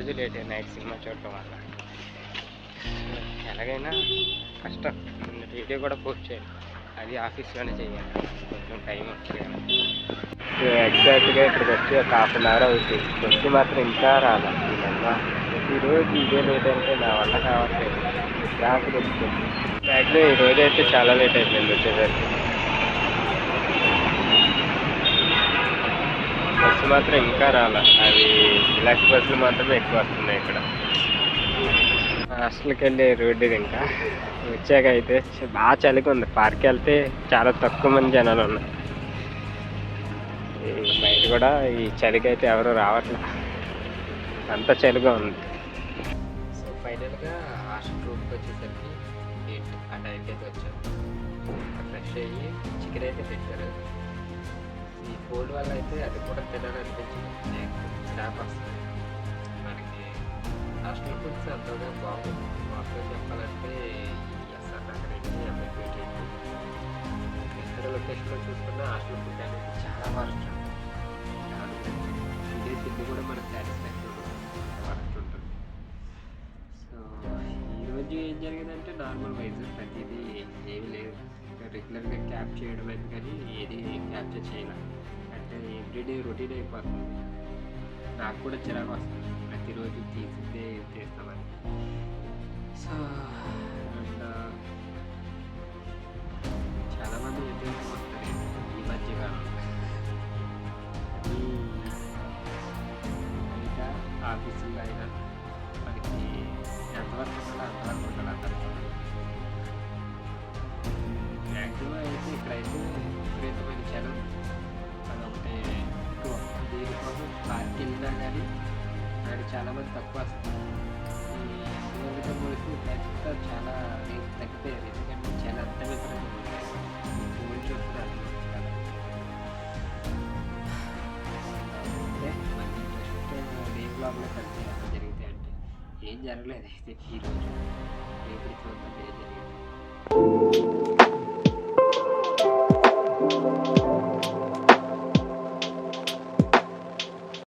ఈరోజు late night cinema చూడటం వల్ల ఎలాగైనా కష్టం. వీడియో కూడా పోస్ట్ చేయాలి, అది ఆఫీస్లోనే చేయాలి, కొంచెం టైం వస్తుంది. ఎగ్జాక్ట్గా ఇక్కడికి వచ్చి ఒక ½ అవుతుంది. వచ్చి మాత్రం ఇంకా రాదా ఈరోజు ఇదే లేట్ అంటే నా వల్ల కావట్లేదు. ట్రాఫిక్ వచ్చింది. మ్యాక్సిమం ఈరోజు అయితే చాలా లేట్ అయిపోయింది వచ్చేసరికి. బస్సు మాత్రం ఇంకా రాలా. అవి రిలాక్స్ బస్సులు మాత్రమే ఎక్కువ వస్తున్నాయి ఇక్కడ. హాస్టల్కి వెళ్ళే రోడ్డు ఇది. ఇంకా వచ్చాక అయితే బాగా చలిగా ఉంది. పార్క్ వెళ్తే చాలా తక్కువ మంది జనాలు ఉన్నాయి. బయట కూడా ఈ చలికి అయితే ఎవరు రావట్లేదు, అంత చలిగా ఉంది. సో ఫైనల్గా హాస్టల్ రూమ్కి వచ్చేసరికి ఆ టైంకి అయితే వచ్చాను. ఫ్రెష్ అయ్యి చికెన్ అయితే పెట్టారు. ఈ కోల్డ్ వల్ల అయితే అది కూడా తినాలనిపించింది. స్టాప్ వస్తుంది మనకి. హాస్టల్ ఫుడ్స్ అంతగా బాగుంది. వాస్తవం చెప్పాలంటే ఎస్ఆర్ నగర్ అయితే ఎంఐపీటీ ఎక్కడ లొకేషన్లో చూసుకున్న హాస్టల్ ఫుడ్ అనేది చాలా వర్స్ట్. ఇదే తిండి కూడా మనకు సాటిస్ఫాక్షన్ వర్స్ట్ ఉంటుంది. సో ఈరోజు ఏం జరిగిందంటే నార్మల్ వైజ్ ప్రతిదీ ఏమీ లేదు. రెగ్యులర్గా క్యాప్ చేయడం అయితే కానీ ఏది క్యాప్చర్ చేయలేం. అంటే ఎవ్రీడే రొటీన్ అయిపోతుంది. నాకు కూడా చిరాకు వస్తుంది ప్రతిరోజు తీసితే చేస్తామని. సో అండ్ చాలామంది ఉద్యోగం వస్తారు ఈ మధ్యకాలం. ఇంకా ఆఫీసుల్లో అయినా మనకి ఎంతవరకు ఉండాలో అంతవరకు ఉండాలి అందరికీ. మ్యాక్సిమం అయితే ఇక్కడైతే విపరీతమైన చలం. అదొకటి ఎక్కువ. దీనికోసం పార్క్ వెళ్ళినా కానీ అక్కడ చాలామంది తక్కువ వస్తారు. ఈ ఇదివరకుతో పోలిస్తే ఇప్పుడంతా చాలా రేపు తగ్గిపోయారు. ఎందుకంటే చాలా అంత విపరీతంగా ఉంటాయి. కోల్డ్ చూస్తున్నారు చాలా. అంటే మనకి జస్ట్ రేపు లోపలే కలిసి అలా జరిగితే అంటే ఏం జరగలేదు అయితే ఈరోజు. రేపు చూద్దాం ఏం జరిగింది.